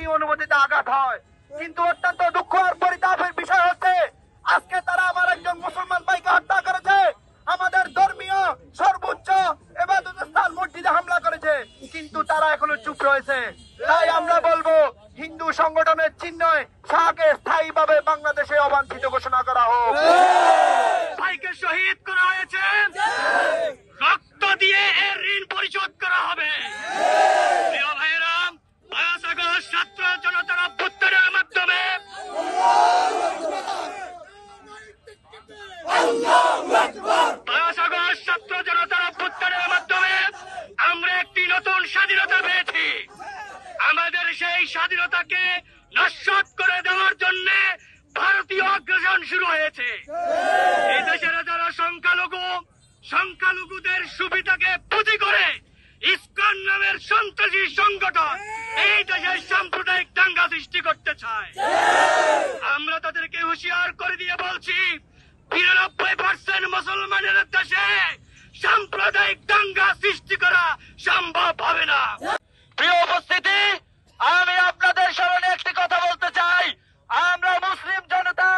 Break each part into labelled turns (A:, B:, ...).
A: ধর্মীয় অনুভূতিতে আঘাত হয়। কিন্তু অত্যন্ত দুঃখ আর পরিতাপের বিষয় হচ্ছে আজকে তারা আমার একজন মুসলমান ভাইকে হত্যা করেছে, আমাদের ধর্মীয় সর্বোচ্চ ইবাদত স্থান মসজিদে হামলা করেছে, কিন্তু তারা এখনো চুপ রয়েছে। তাই আমরা বলবো হিন্দু সংগঠনের চিহ্নয় শাহকে স্থায়ীভাবে বাংলাদেশে অবাঞ্ছিত ঘোষণা করা হোক।
B: ভাইকে শহীদ করা হয়েছে, রক্ত দিয়ে এর ঋণ পরিশোধ করা হবে। প্রিয় ভাইয়েরা, 5 আগস্ট ছাত্র জনতার অভ্যুত্থানের মাধ্যমে আমরা একটি নতুন স্বাধীনতা পেয়েছি। আমাদের সেই স্বাধীনতাকে নস্যাৎ করে দেওয়ার জন্য ভারতীয় আগ্রাসন শুরু হয়েছে। এই দেশের যারা সংখ্যালঘুদের সুবিধাকে পুঁজি করে ইসকন নামের সন্ত্রাসী সংগঠন এই দেশের সাম্প্রদায়িক দাঙ্গা সৃষ্টি করতে চায়, আমরা তাদেরকে হুঁশিয়ার করে দিয়ে বলছি ৯২% মুসলমানের দেশে সাম্প্রদায়িক দাঙ্গা সৃষ্টি করা সম্ভব হবে না।
A: প্রিয় উপস্থিতি, আমি আপনাদের স্মরণে একটি কথা বলতে চাই। আমরা মুসলিম জনতা,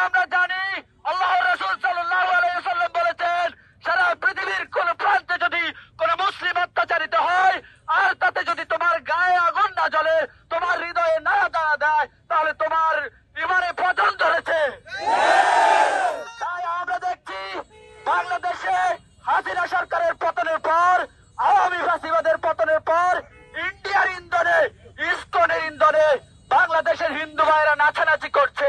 A: আমরা জানি আল্লাহ রাসূল সাল্লাল্লাহু আলাইহি ওয়াসাল্লাম বলেছেন, সারা পৃথিবীর কোন প্রান্তে যদি কোন মুসলিম অত্যাচারিত হয় আর তাতে যদি তোমার গায়ে আগুন না জ্বলে, তোমার হৃদয়ে না দাঁড়া দেয়, তাহলে তোমার ইমানে পতন ধরেছে। তাই আমরা দেখছি বাংলাদেশে হাসিনা সরকারের পতনের পর, আওয়ামী ফাঁসিবাদের পতনের পর ইন্ডিয়ার ইন্ধনে, ইসকনের ইন্ধনে বাংলাদেশের হিন্দু ভাইরা নাচানাচি করছে।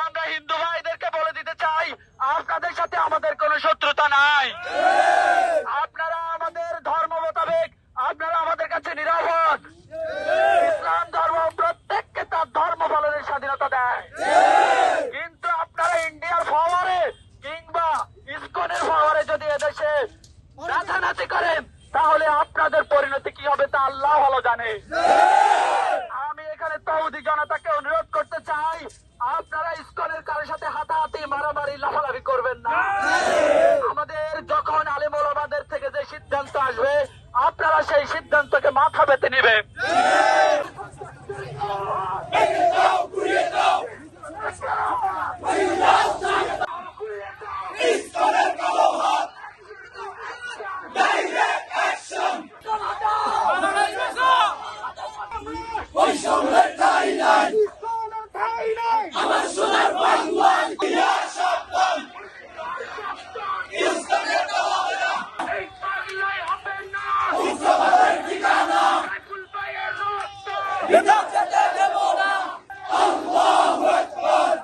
A: আমরা হিন্দু ভাইদেরকে বলে দিতে চাই, আপনাদের সাথে আমাদের কোনো শত্রুতা নাই। আপনারা আমাদের ধর্ম মোতাবেক আপনারা আমাদের কাছে নিরাপদ। ইসলাম ধর্ম প্রত্যেককে তার ধর্ম পালনের স্বাধীনতা দেয়, কিন্তু আপনারা ইন্ডিয়ার পাওয়ারে কিংবা ইসকনের পাওয়ারে যদি এদেশে নাচানাচি করেন তাহলে আপনাদের পরিণতি কি হবে তা আল্লাহ ভালো জানে। আমি এখানে তৌহিদি জনতাকে অনুরোধ করতে চাই, আপনারা ইসকনের কারোর সাথে হাতাহাতি মারামারি লাফালাফি করবেন না। আমাদের যখন আলেম ওলামাদের থেকে যে সিদ্ধান্ত আসবে আপনারা সেই সিদ্ধান্তকে মাথা পেতে নেবেন।
C: আমার সোনার বাংলায় ঠিকানা আল্লাহু আকবার।